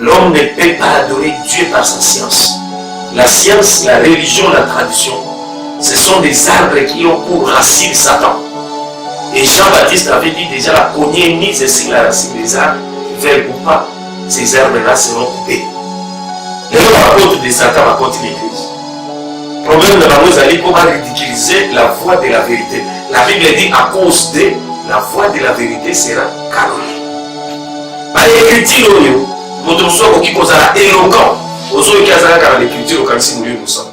L'homme ne peut pas adorer Dieu par sa science. La science, la religion, la tradition, ce sont des arbres qui ont pour racine Satan. Et Jean-Baptiste avait dit déjà, la cognée est mise sur la racine des arbres, veulent ou pas, ces arbres-là seront coupés. Les apôtres de Satan racontent l'Église. Le problème de la allez on va ridiculiser la voie de la vérité. La Bible dit à cause de la voie de la vérité sera calomnie. Par l'écriture, notre sort qui cause éloquent, aux autres qui ont l'écriture, quand si nous sommes.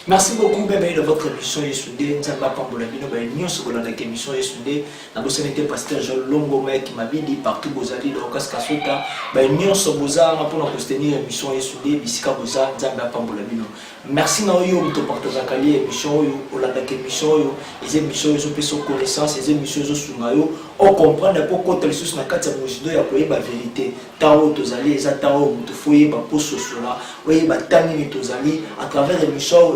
Merci beaucoup de votre émission Yesundé. Nzamba Pambolabino, nous sommes dans l'émission Yesundé. Nous sommes le pasteur Jean Longo qui m'a dit partout Bozali, le Rokas Kasota. Nous sommes pour soutenir l'émission Yesundé, Bissika Boza, Nzamba Pambolabino. Merci à vous de partager l'émission, l'émission, les émissions, les connaissances, les émissions, on comprend pourquoi les choses sont dans la vérité. Tao Tozali, les Tao, Moutofoye, Baposo Sola, Batani Tozali, à travers l'émission,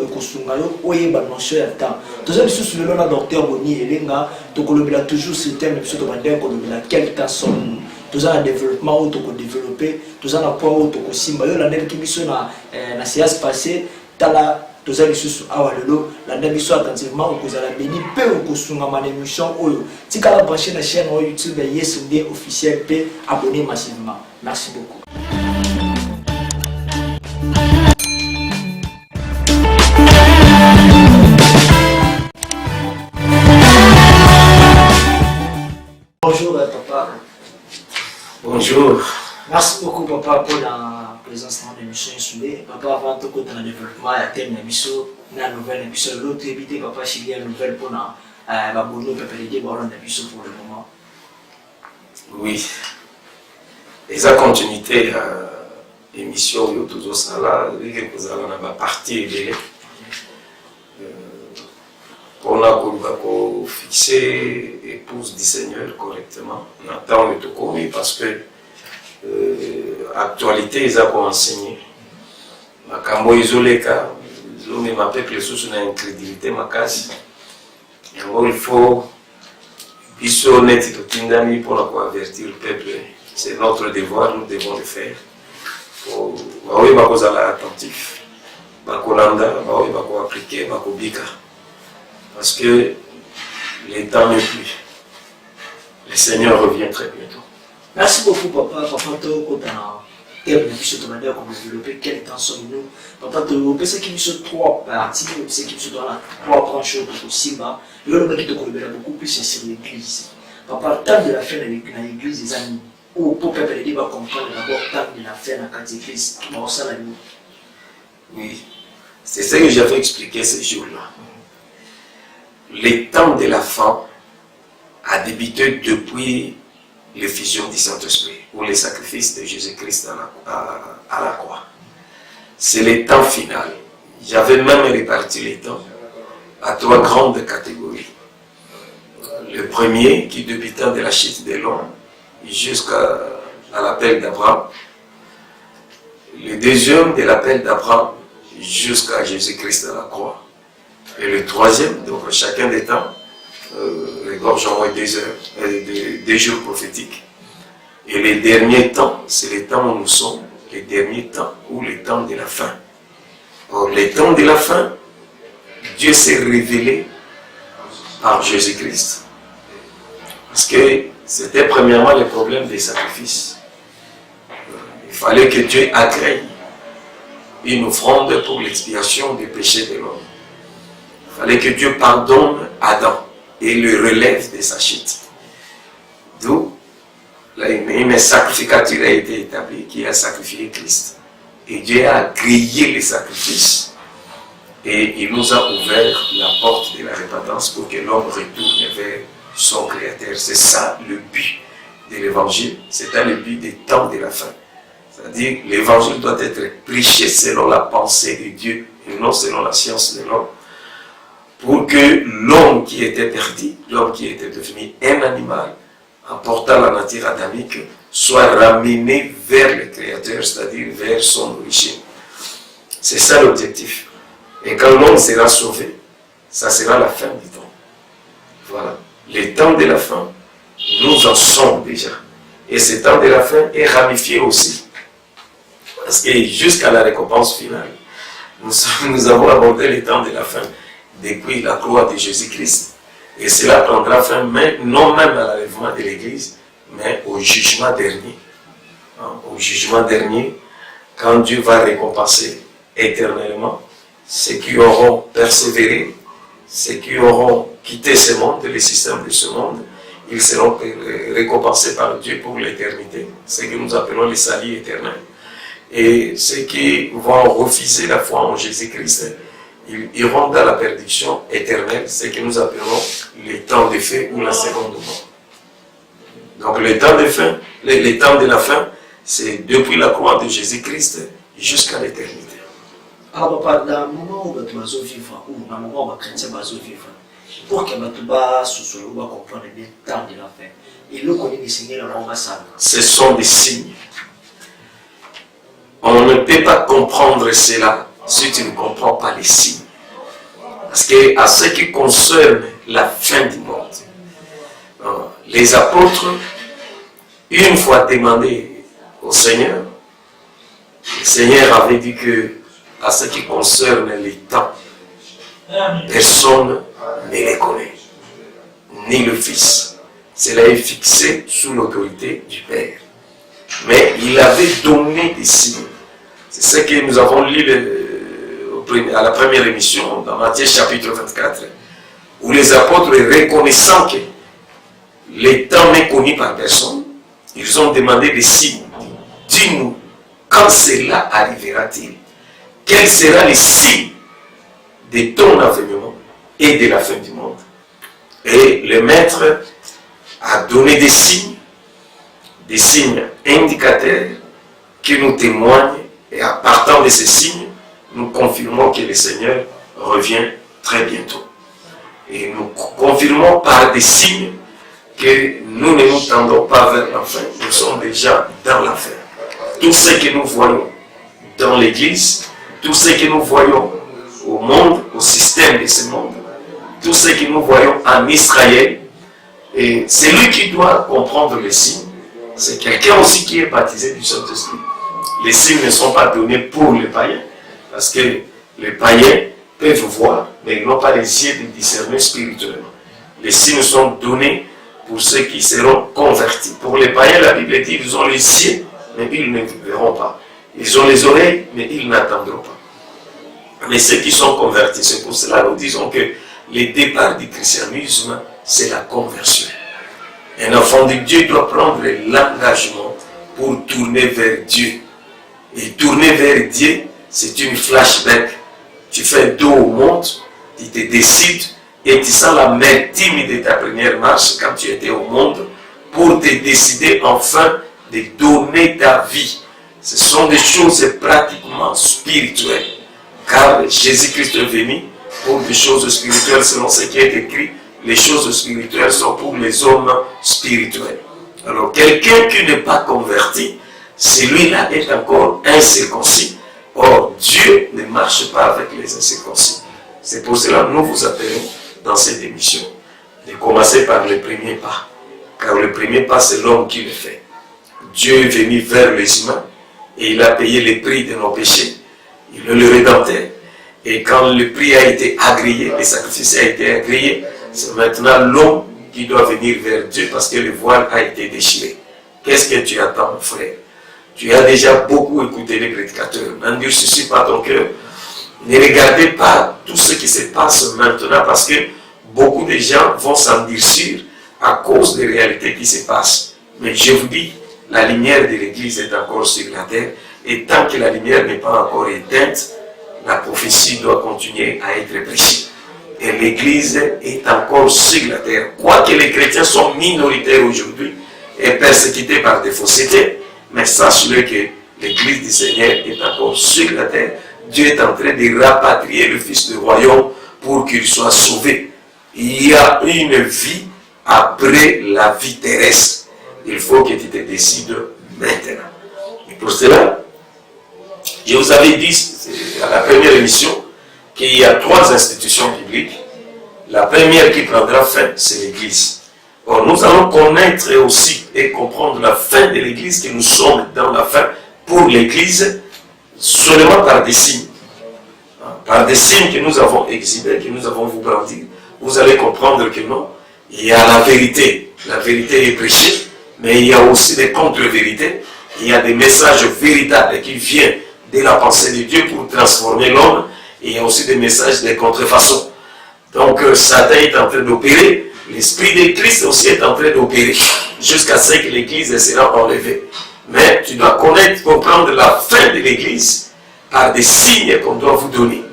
oui, bah non, cher temps. Tout ça, sous le nom de docteur Boni et Lenga, tu colobes toujours ce thème, tu colobes quel temps sont tout ça, le développement, tu peux développer, tout ça, la point où tu peux s'imballer, la dernière qui mission na séance passée, tala, tout ça, les sous awalelo, la dernière mission attentivement, vous allez bénir, peu ou kusunga ma émission, oyo. Si tu as branché la chaîne YouTube, Yesundé officiel, P, abonnez massivement. Merci beaucoup. Bonjour papa. Bonjour. Merci beaucoup papa pour la présence dans l'émission Yesundé. Papa avant tout côté dans le développement, il y a thème l'émission, la nouvelle émission, l'autre éviter papa s'il y a une nouvelle pour la bonne papa les deux ballons d'émission pour le moment. Oui. Et ça continuité émission yo toujours ça là, vous allez dans la partie de on a fixé épouse du Seigneur correctement. On attend le tout commis parce que actualité ils ont enseigné. Ma cambo isolé car l'homme m'appelle les sous une incrédulité ma casse. Il faut ils sont honnêtes tout tindami pour avertir le peuple. C'est notre devoir, nous devons le faire. Oui, ma cause à l'attentif. Ma colanda, oui, ma appliquer, ma bika. Parce que le temps n'est plus. Le Seigneur revient très bientôt. Merci beaucoup, papa. Papa, tu as demandé comment développer quel temps sommes-nous. Papa, tu as ce qui me sont trois parties, ce qui me sont dans la trois branches possibles. Et le qui te connaît beaucoup plus, c'est sur l'église. Papa, le temps de la fin de l'église, les amis, ou pour que les débats comprennent d'abord le temps de la fin de la l'église. Oui, c'est ce que j'avais expliqué ce jour-là. Le temps de la fin a débuté depuis l'effusion du Saint-Esprit ou le sacrifice de Jésus-Christ à la croix. C'est le temps final. J'avais même réparti les temps à trois grandes catégories. Le premier qui débutant de la chute de l'homme jusqu'à l'appel d'Abraham. Le deuxième de l'appel d'Abraham jusqu'à Jésus-Christ à la croix. Et le troisième, donc chacun des temps, regorge en moins 2 heures, 2 jours prophétiques. Et les derniers temps, c'est les temps où nous sommes, les derniers temps ou les temps de la fin. Or, les temps de la fin, Dieu s'est révélé par Jésus-Christ. Parce que c'était premièrement le problème des sacrifices. Il fallait que Dieu agrée une offrande pour l'expiation des péchés de l'homme. Il fallait que Dieu pardonne Adam et le relève de sa chute. D'où une sacrificature a été établie qui a sacrifié Christ. Et Dieu a grillé les sacrifices et il nous a ouvert la porte de la repentance pour que l'homme retourne vers son Créateur. C'est ça le but de l'évangile. C'est le but des temps de la fin. C'est-à-dire l'évangile doit être prêché selon la pensée de Dieu et non selon la science de l'homme. Pour que l'homme qui était perdu, l'homme qui était devenu un animal, en portant la nature adamique, soit ramené vers le Créateur, c'est-à-dire vers son origine. C'est ça l'objectif. Et quand l'homme sera sauvé, ça sera la fin du temps. Voilà. Les temps de la fin, nous en sommes déjà. Et ce temps de la fin est ramifié aussi Parce que jusqu'à la récompense finale, nous avons abordé les temps de la fin depuis la croix de Jésus-Christ. Et cela prendra fin, non même à l'enlèvement de l'Église, mais au jugement dernier. Au jugement dernier, quand Dieu va récompenser éternellement ceux qui auront persévéré, ceux qui auront quitté ce monde, le système de ce monde, ils seront récompensés par Dieu pour l'éternité, ce que nous appelons les salis éternels. Et ceux qui vont refuser la foi en Jésus-Christ, ils iront dans la perdition éternelle, ce que nous appelons les temps de fin ou la seconde mort. Donc le temps de fin, les temps de la fin, c'est depuis la croix de Jésus-Christ jusqu'à l'éternité. Alors, papa, dans le moment où tu vas vivre, ou dans le moment où les chrétiens vont vivre, pour que tu vas comprendre le temps de la fin, et le connaît des signes, ce sont des signes. On ne peut pas comprendre cela si tu ne comprends pas les signes. Parce que à ce qui concerne la fin du monde, les apôtres, une fois demandé au Seigneur, le Seigneur avait dit que à ce qui concerne les temps, personne ne les connaît, ni le Fils. Cela est fixé sous l'autorité du Père. Mais il avait donné des signes. C'est ce que nous avons lu à la première émission, dans Matthieu chapitre 24, où les apôtres, reconnaissant que les temps n'est connu par personne, ils ont demandé des signes. Dis-nous, quand cela arrivera-t-il? Quels seront les signes de ton avènement et de la fin du monde? Et le Maître a donné des signes indicateurs qui nous témoignent, et à partir de ces signes, nous confirmons que le Seigneur revient très bientôt. Et nous confirmons par des signes que nous ne nous tendons pas vers la fin, nous sommes déjà dans la fin. Tout ce que nous voyons dans l'Église, tout ce que nous voyons au monde, au système de ce monde, tout ce que nous voyons en Israël, et celui qui doit comprendre les signes, c'est quelqu'un aussi qui est baptisé du Saint-Esprit. Les signes ne sont pas donnés pour les païens, parce que les païens peuvent voir, mais ils n'ont pas les yeux de discerner spirituellement. Les signes sont donnés pour ceux qui seront convertis. Pour les païens, la Bible dit qu'ils ont les yeux, mais ils ne verront pas. Ils ont les oreilles, mais ils n'entendront pas. Mais ceux qui sont convertis, c'est pour cela que nous disons que le départ du christianisme, c'est la conversion. Un enfant de Dieu doit prendre l'engagement pour tourner vers Dieu. Et tourner vers Dieu, c'est une flashback. Tu fais dos au monde, tu te décides et tu sens l'amertume de ta première marche quand tu étais au monde pour te décider enfin de donner ta vie. Ce sont des choses pratiquement spirituelles. Car Jésus-Christ est venu pour des choses spirituelles selon ce qui est écrit. Les choses spirituelles sont pour les hommes spirituels. Alors quelqu'un qui n'est pas converti, celui-là est encore incirconcis. Or, Dieu ne marche pas avec les incirconcis. C'est pour cela que nous vous appelons dans cette émission de commencer par le premier pas. Car le premier pas, c'est l'homme qui le fait. Dieu est venu vers les humains et il a payé le prix de nos péchés. Il est le Rédempteur. Et quand le prix a été agréé, le sacrifice a été agréé, c'est maintenant l'homme qui doit venir vers Dieu parce que le voile a été déchiré. Qu'est-ce que tu attends, mon frère? Tu as déjà beaucoup écouté les prédicateurs. N'endurcissez pas ton cœur. Ne regardez pas tout ce qui se passe maintenant parce que beaucoup de gens vont s'endurcir à cause des réalités qui se passent. Mais je vous dis, la lumière de l'Église est encore sur la terre et tant que la lumière n'est pas encore éteinte, la prophétie doit continuer à être prêchée. Et l'Église est encore sur la terre. Quoique les chrétiens sont minoritaires aujourd'hui et persécutés par des faussetés, mais sache-le que l'Église du Seigneur est encore sur la terre. Dieu est en train de rapatrier le Fils du royaume pour qu'il soit sauvé. Il y a une vie après la vie terrestre. Il faut que tu te décides maintenant. Et pour cela, je vous avais dit à la première émission qu'il y a 3 institutions bibliques. La première qui prendra fin, c'est l'Église. Or, nous allons connaître aussi et comprendre la fin de l'Église, que nous sommes dans la fin pour l'Église seulement par des signes. Par des signes que nous avons exhibés, que nous avons vous brandis, vous allez comprendre que non, il y a la vérité. La vérité est prêchée, mais il y a aussi des contre-vérités. Il y a des messages véritables qui viennent de la pensée de Dieu pour transformer l'homme. Et il y a aussi des messages de contrefaçon. Donc Satan est en train d'opérer. L'Esprit de Christ aussi est en train d'opérer. Jusqu'à ce que l'Église sera enlevée. Mais tu dois connaître, comprendre la fin de l'Église par des signes qu'on doit vous donner.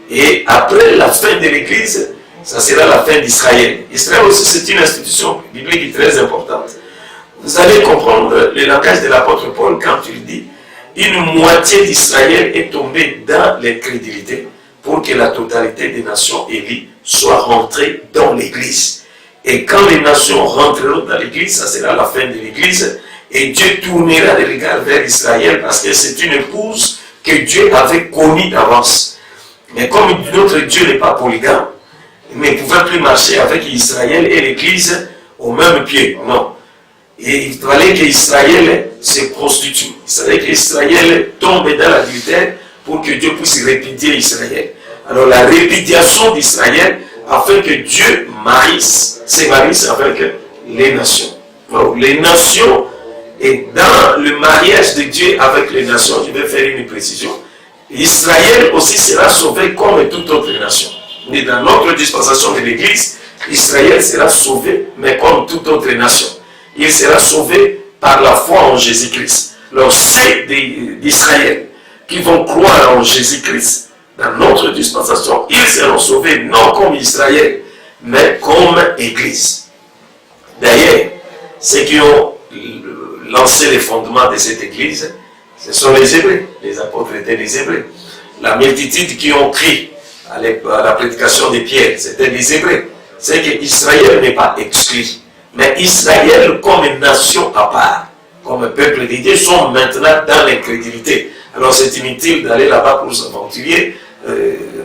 Et après la fin de l'Église, ça sera la fin d'Israël. Israël aussi, c'est une institution biblique très importante. Vous allez comprendre le langage de l'apôtre Paul quand il dit « Une moitié d'Israël est tombée dans l'incrédulité pour que la totalité des nations élies soit rentrée dans l'Église. Et quand les nations rentreront dans l'Église, ça sera la fin de l'Église, et Dieu tournera les regards vers Israël parce que c'est une épouse que Dieu avait connue d'avance. Mais comme notre Dieu n'est pas polygame, il ne pouvait plus marcher avec Israël et l'Église au même pied. Non. Et il fallait qu'Israël se prostitue. Il fallait qu'Israël tombe dans l'adultère pour que Dieu puisse répudier Israël. Alors la répudiation d'Israël afin que Dieu se marie avec les nations. Alors, les nations, et dans le mariage de Dieu avec les nations, je vais faire une précision, Israël aussi sera sauvé comme toute autre nation. Mais dans notre dispensation de l'Église, Israël sera sauvé, mais comme toute autre nation. Il sera sauvé par la foi en Jésus-Christ. Alors c'est d'Israël qui vont croire en Jésus-Christ, dans notre dispensation, ils seront sauvés non comme Israël, mais comme Église. D'ailleurs, ceux qui ont lancé les fondements de cette Église, ce sont les Hébreux. Les apôtres étaient les Hébreux. La multitude qui ont crié à la prédication de Pierre, c'était les Hébreux. C'est qu'Israël n'est pas exclu. Mais Israël, comme une nation à part, comme peuple de Dieu, sont maintenant dans l'incrédulité. Alors c'est inutile d'aller là-bas pour s'aventurer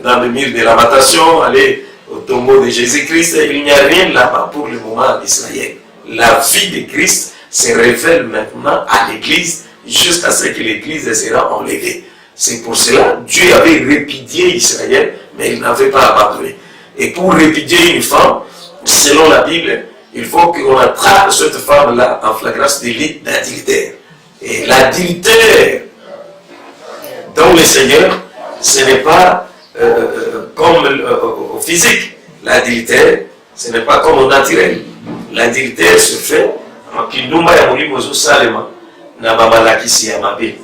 dans le mur de lamentation, aller au tombeau de Jésus-Christ. Il n'y a rien là-bas pour le moment d'Israël. La vie de Christ se révèle maintenant à l'Église jusqu'à ce que l'Église sera enlevée. C'est pour cela que Dieu avait répudié Israël, mais il n'avait pas abandonné. Et pour répudier une femme, selon la Bible, il faut qu'on attrape cette femme-là en flagrance délit d'adultère. Et l'adultère dans le Seigneur, ce n'est pas comme au physique. L'adultère, ce n'est pas comme au naturel. L'adultère se fait en Kindumba ya Molimo Salema, na Babalakisi ya Mabé.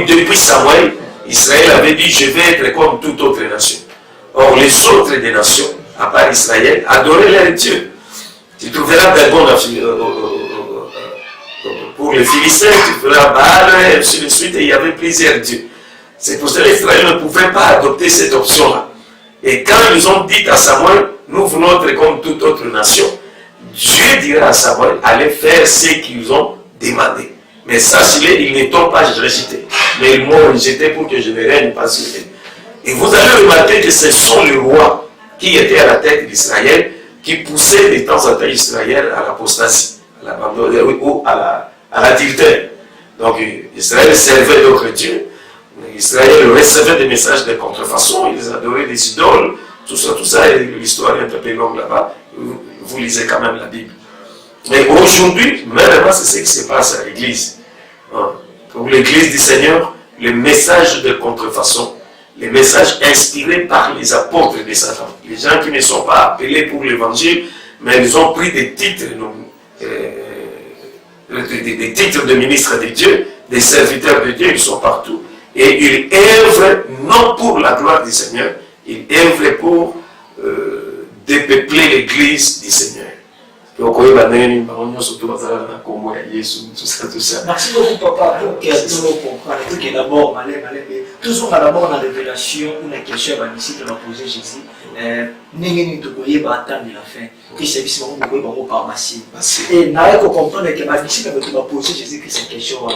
Depuis Samuel, Israël avait dit je vais être comme toute autre nation. Or, les autres des nations, à part Israël, adoraient leur Dieu. Tu trouveras Dagon pour les Philistins, tu feras Baal, et ainsi de suite, et il y avait plusieurs dieux. C'est pour cela qu'Israël ne pouvait pas adopter cette option-là. Et quand ils ont dit à Samuel, nous voulons être comme toute autre nation, Dieu dira à Samuel, allez faire ce qu'ils ont demandé. Mais sachez-le, ils ne t'ont pas rejeté. Mais ils m'ont rejeté pour que je ne règne pas sur eux. Et vous allez remarquer que ce sont les rois qui étaient à la tête d'Israël qui poussaient de temps en temps Israël à l'apostasie, à l'abandon ou à l'adultère. Donc Israël servait d'autres dieux. Israël recevait des messages de contrefaçon, ils adoraient des idoles, tout ça, et l'histoire est un peu longue là-bas. Vous lisez quand même la Bible. Mais aujourd'hui, même c'est ce qui se passe à l'Église. Pour l'Église du Seigneur, les messages de contrefaçon, les messages inspirés par les apôtres de Satan, les gens qui ne sont pas appelés pour l'Évangile, mais ils ont pris des titres, des titres de ministres de Dieu, des serviteurs de Dieu, ils sont partout. Et ils œuvrent non pour la gloire du Seigneur, ils œuvrent pour dépeupler l'Église du Seigneur. Merci beaucoup, papa. Donc, d'abord, toujours d'abord dans la révélation, une question à disciple m'a posé Jésus. N'engagez pas de attendre la fin. Que c'est bien beaucoup par massif. Et n'arrête de comprendre que ma disciple m'a posé Jésus que cette question.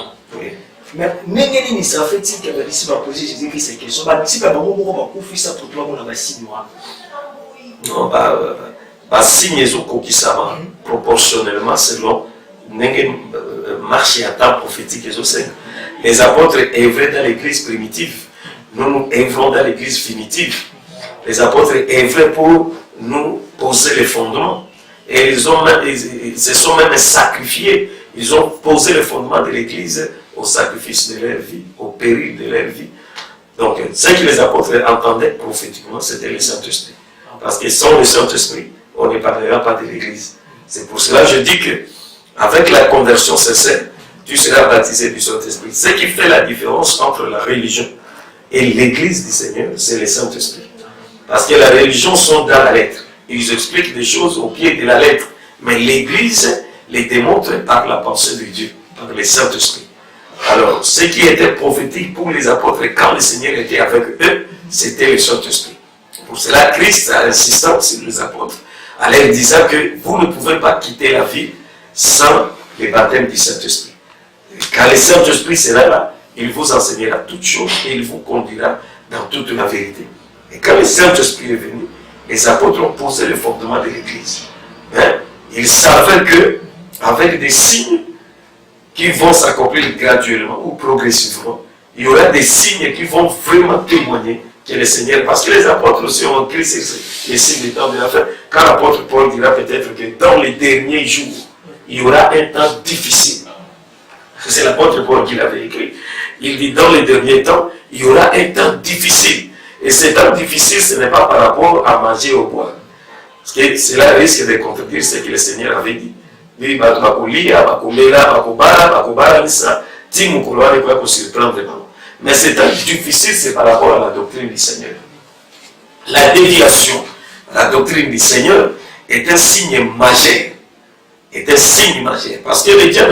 Mais n'engagez ni ça fait-il que ma disciple m'a posé Jésus que cette question. Ma disciple m'a beaucoup fait ça pour toi, mon amassi noir. Non, signe ezokokisama proportionnellement selon ndenge marche ya temps prophétique ezoseng. Les apôtres œuvraient dans l'église primitive. Nous œuvrons dans l'église finitive. Les apôtres œuvraient pour nous poser les fondements. Et ils se sont même sacrifiés. Ils ont posé les fondements de l'église au sacrifice de leur vie, au péril de leur vie. Donc, ce que les apôtres entendaient prophétiquement, c'était le Saint-Esprit. Parce que sans le Saint-Esprit, on ne parlera pas de l'église. C'est pour cela que je dis que, avec la conversion sincère, tu seras baptisé du Saint-Esprit. Ce qui fait la différence entre la religion et l'église du Seigneur, c'est le Saint-Esprit. Parce que la religion sont dans la lettre. Ils expliquent des choses au pied de la lettre. Mais l'église les démontre par la pensée de Dieu, par le Saint-Esprit. Alors, ce qui était prophétique pour les apôtres quand le Seigneur était avec eux, c'était le Saint-Esprit. Pour cela, Christ a insisté sur les apôtres, en leur disant que vous ne pouvez pas quitter la vie sans le baptême du Saint-Esprit. Quand le Saint-Esprit sera là, il vous enseignera toutes choses et il vous conduira dans toute la vérité. Et quand le Saint-Esprit est venu, les apôtres ont posé le fondement de l'Église. Ils savaient que, avec des signes qui vont s'accomplir graduellement ou progressivement, il y aura des signes qui vont vraiment témoigner que le Seigneur, parce que les apôtres aussi ont écrit les signes des temps de la fin. Quand l'apôtre Paul dira peut-être que dans les derniers jours, il y aura un temps difficile. C'est l'apôtre Paul qui l'avait écrit. Il dit dans les derniers temps, il y aura un temps difficile. Et ce temps difficile, ce n'est pas par rapport à manger ou boire. Parce que cela risque de contredire ce que le Seigneur avait dit. Il dit, mais ce temps difficile, c'est par rapport à la doctrine du Seigneur. La déviation, la doctrine du Seigneur est un signe majeur. Est un signe majeur. Parce que les gens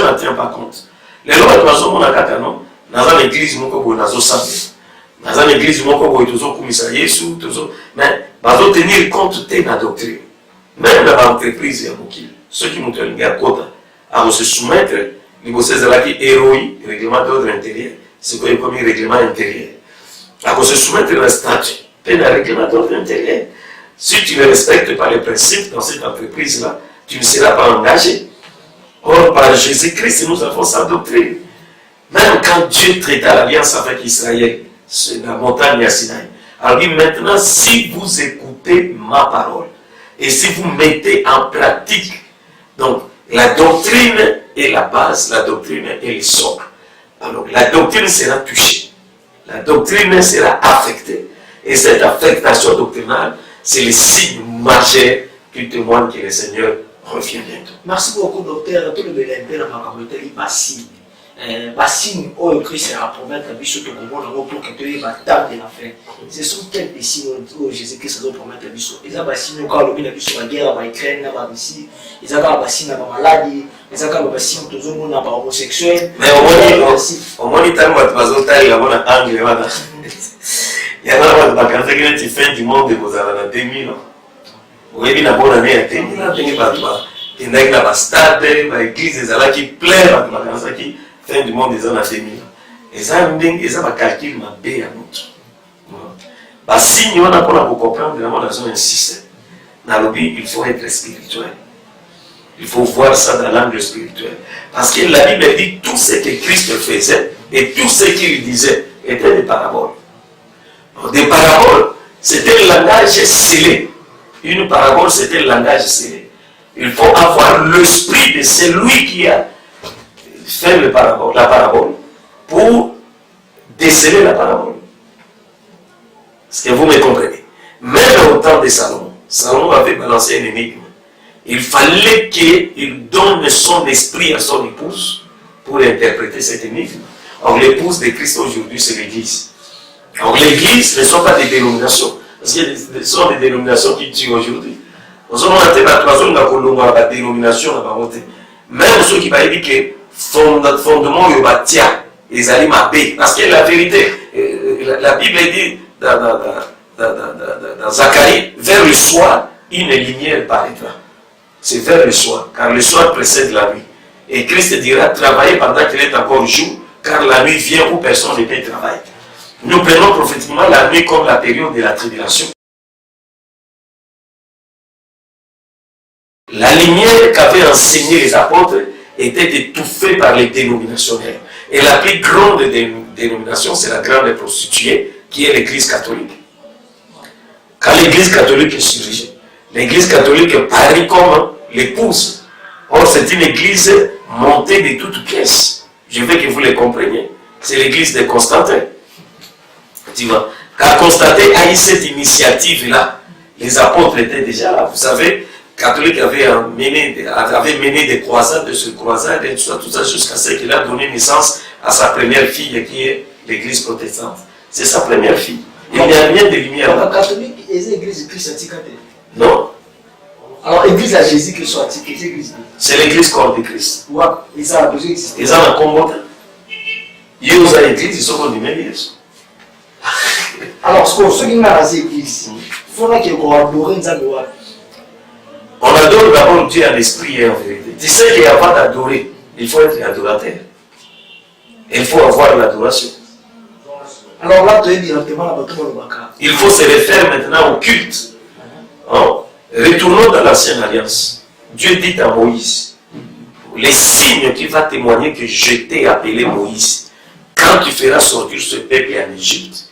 n'en tiennent pas compte. Les lois de l'oiseau, on a katano, dans l'église, on a dans l'église, on a mais on tenir compte de la doctrine. Même dans l'entreprise, ceux qui m'ont dit à côté, à se soumettre, ils vont se dire héroïque, règlement d'ordre intérieur, c'est quoi comme règlement intérieur. À se soumettre à un statut, et un règlement d'ordre intérieur. Si tu ne respectes pas les principes dans cette entreprise-là, tu ne seras pas engagé. Or, par Jésus-Christ, nous avons sa doctrine. Même quand Dieu traita l'alliance avec Israël, c'est la montagne à Sinaï. Alors, il dit maintenant, si vous écoutez ma parole, et si vous mettez en pratique, donc, la doctrine est la base, la doctrine est le socle. Alors, la doctrine sera touchée. La doctrine sera affectée. Et cette affectation doctrinale, c'est le signe majeur qui témoigne que le Seigneur revient bientôt. Merci beaucoup, docteur. Tout le monde dans ma communauté, Bassine, oh Christ a promettre à Bishop de Gomon pour que tu aies la table de la fin. Ce sont quelques signes où Jésus-Christ a promettre à Bishop. Ils ont bassine au cas où il a Bishop la guerre, la Ukraine, la Russie. Ils ont bassine la maladie. Ils ont bassine tout le monde n'a homosexuel. Mais au moins il t'a dit que tu as un angle. Il y a un vacances qui est fin du monde de vos années 2000. Oui, il y a une bonne année à 2000. Il y a un stade, l'église qui pleure de vacances qui fin du monde des années 2000. Et ça, ils ont un calcul mabé à notre. Si nous avons comprendre, nous avons un système. Dans le but, il faut être spirituel. Il faut voir ça dans l'angle spirituel. Parce que la Bible dit tout ce que Christ faisait et tout ce qu'il disait était des paraboles. Des paraboles, c'était le langage scellé. Une parabole, c'était le langage scellé. Il faut avoir l'esprit de celui qui a fait la parabole pour déceler la parabole. Est-ce que vous me comprenez? Même au temps de Salomon, Salomon avait balancé une énigme. Il fallait qu'il donne son esprit à son épouse pour interpréter cette énigme. Or, l'épouse de Christ aujourd'hui, c'est l'Église. Alors, l'Église ne sont pas des dénominations, parce que ce sont des dénominations qui tuent aujourd'hui. Nous avons été dans 3 zones dans la dénomination, même ceux qui vont dire que fondement yobatia, les aliments B, parce que la vérité, la Bible dit dans Zacharie, vers le soir, une lumière paraîtra. C'est vers le soir, car le soir précède la nuit. Et Christ dira, travaillez pendant qu'il est encore jour, car la nuit vient où personne ne peut travailler. Nous prenons prophétiquement la nuit comme la période de la tribulation. La lumière qu'avaient enseigné les apôtres était étouffée par les dénominationnaires. Et la plus grande dénomination, c'est la grande prostituée, qui est l'Église catholique. Quand l'Église catholique est surgie, l'Église catholique parie comme l'épouse. Or, c'est une église montée de toutes pièces. Je veux que vous le compreniez. C'est l'église de Constantin. Tu vois, quand Constantin a eu cette initiative-là, les apôtres étaient déjà là. Vous savez, les catholiques avaient mené des croisades, sur croisades, et tout ça jusqu'à ce qu'il a donné naissance à sa première fille, qui est l'église protestante. C'est sa première fille. Il n'y a rien de lumière là. Les catholiques, les églises christiques. Non. Alors, l'église à Jésus qui soit l'église. C'est l'église corps de Christ. Ouais, et ça a besoin d'exister. Ils ont un combattant. Ils ont une église, ils sont comme des alors, ce qui m'a rasé l'église, il faut qu'il y ait adorer Nzambe. On adore d'abord Dieu en esprit et en vérité. Tu sais qu'il n'y a pas d'adorer. Il faut être adorateur. Il faut avoir l'adoration. Alors là, tu es directement là-bas, tout le monde. Il faut se refaire maintenant au culte. Oh. Retournons dans l'ancienne alliance. Dieu dit à Moïse, les signes qui vont témoigner que je t'ai appelé Moïse, quand tu feras sortir ce peuple en Égypte,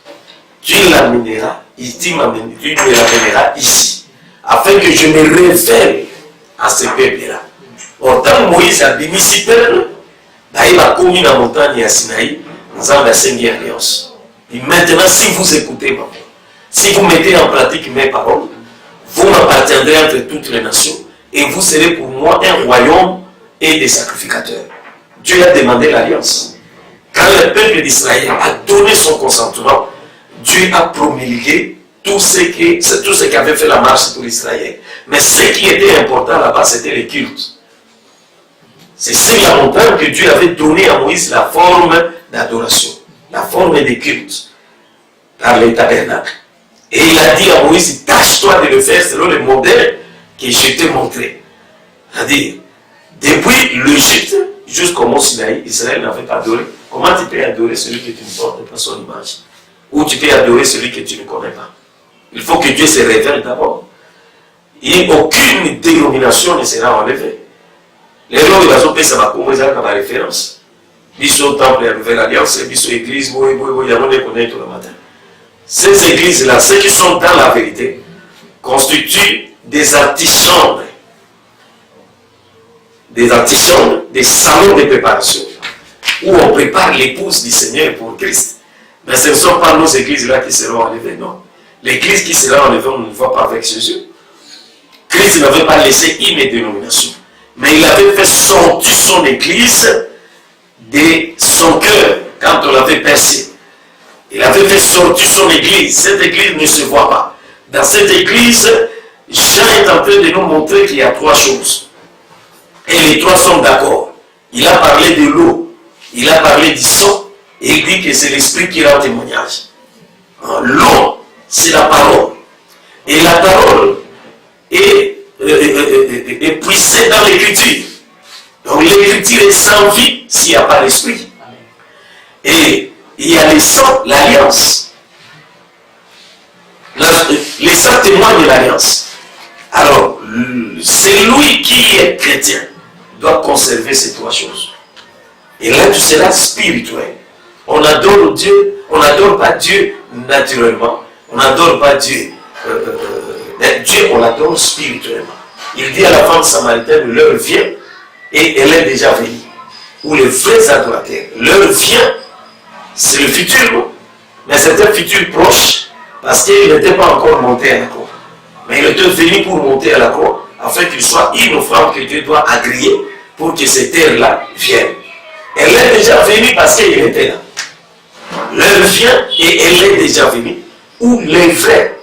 tu l'amèneras, tu me l'amèneras ici, afin que je me révèle à ce peuple-là. Pourtant, Moïse a béni si peuple, il a commis la montagne à Sinaï, nous avons la Seigneur Alliance. Et maintenant, si vous écoutez ma voix, si vous mettez en pratique mes paroles, vous m'appartiendrez entre toutes les nations et vous serez pour moi un royaume et des sacrificateurs. Dieu a demandé l'alliance. Quand le peuple d'Israël a donné son consentement, Dieu a promulgué tout ce qu'avait fait la marche pour Israël. Mais ce qui était important là-bas, c'était les cultes. C'est sur la montagne que Dieu avait donné à Moïse la forme d'adoration, la forme des cultes, par les tabernacles. Et il a dit à Moïse, tâche-toi de le faire selon le modèle que je t'ai montré. C'est-à-dire, depuis l'Égypte jusqu'au mont Sinaï, Israël n'avait pas adoré. Comment tu peux adorer celui que tu ne portes pas son image? Ou tu peux adorer celui que tu ne connais pas? Il faut que Dieu se révèle d'abord. Et aucune dénomination ne sera enlevée. Les gens qui ont fait ça, comme ils ont la référence. Ils sont au temple, la nouvelle alliance, ils sont église, ils les connaissent tout le matin. Ces églises-là, ceux qui sont dans la vérité, constituent des antichambres. Des antichambres, des salons de préparation, où on prépare l'épouse du Seigneur pour Christ. Mais ce ne sont pas nos églises-là qui seront enlevées, non. L'église qui sera enlevée, on ne le voit pas avec ses yeux. Christ n'avait pas laissé une dénomination, mais il avait fait sortir son église de son cœur quand on l'avait percé. Il avait fait sortir son église. Cette église ne se voit pas. Dans cette église, Jean est en train de nous montrer qu'il y a trois choses. Et les trois sont d'accord. Il a parlé de l'eau, il a parlé du sang, et il dit que c'est l'esprit qui rend témoignage. L'eau, c'est la parole. Et la parole est puissée dans l'écriture. Donc l'écriture est sans vie s'il n'y a pas l'esprit. Et il y a le sang, l'alliance. Les sang témoignent de l'alliance. Alors, celui qui est chrétien doit conserver ces trois choses. Et là, tu seras spirituel. On adore Dieu, on n'adore pas Dieu naturellement. On n'adore pas Dieu. Dieu, on l'adore spirituellement. Il dit à la femme samaritaine, l'heure vient et elle est déjà venue. Ou les vrais adorateurs, l'heure vient, c'est le futur, non? Mais c'est un futur proche, parce qu'il n'était pas encore monté à la croix. Mais il était venu pour monter à la croix, afin qu'il soit une offrande que Dieu doit agréer pour que cette terre-là vienne. Elle est déjà venue parce qu'il était là. L'heure vient et elle est déjà venue, où les vrais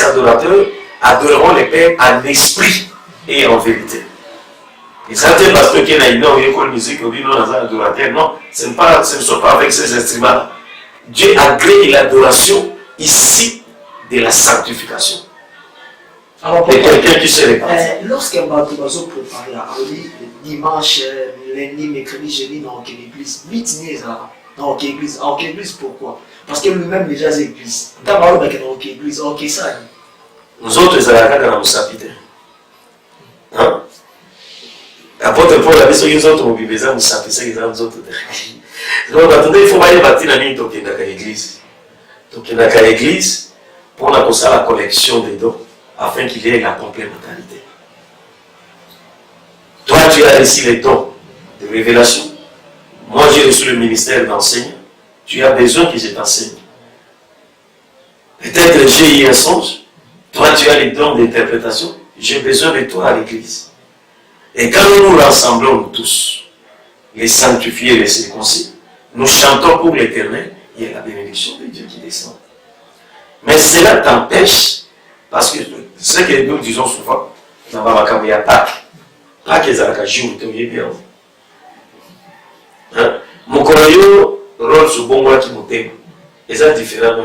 adorateurs adoreront les Pères en esprit et en vérité. Et certains pasteurs qui ont une école musique, on dit non, adorateur. Non, ce ne sont pas avec ces instruments-là. Dieu agrée l'adoration ici de la sanctification. Alors, de quelqu'un qui se répand. Lorsqu'un bateau va se préparer à dimanche, lundi, mercredi, jeudi, dans l'église, 8 dans l'église. Alors, l'église, pourquoi? Parce que lui-même déjà c'est l'église. Dans l'église, ok, ça. Nous autres, les Alaka, dans la sapite. Hein? Apôtre Paul avait dit que nous autres, nous autres. Donc, attendez, il faut aller bâtir la ligne donc dans l'église. Donc, dans l'église, pour la collection des dons, afin qu'il y ait la complémentarité. Toi, tu as reçu les dons de révélation. Moi, j'ai reçu le ministère d'enseignant. Tu as besoin que je t'enseigne. Peut-être j'ai eu un songe. Toi, tu as les dons d'interprétation. J'ai besoin de toi à l'église. Et quand nous nous rassemblons nous tous, les sanctifiés et les circoncis, nous chantons pour l'Éternel, il y a la bénédiction de Dieu qui descend. Mais cela t'empêche, parce que ce que nous disons souvent, dans ma il y a Pâques. Pâques, ils ont un jour, tu es bien. Mon collègue, rôle sur bon moi qui m'aime. Et ça différent.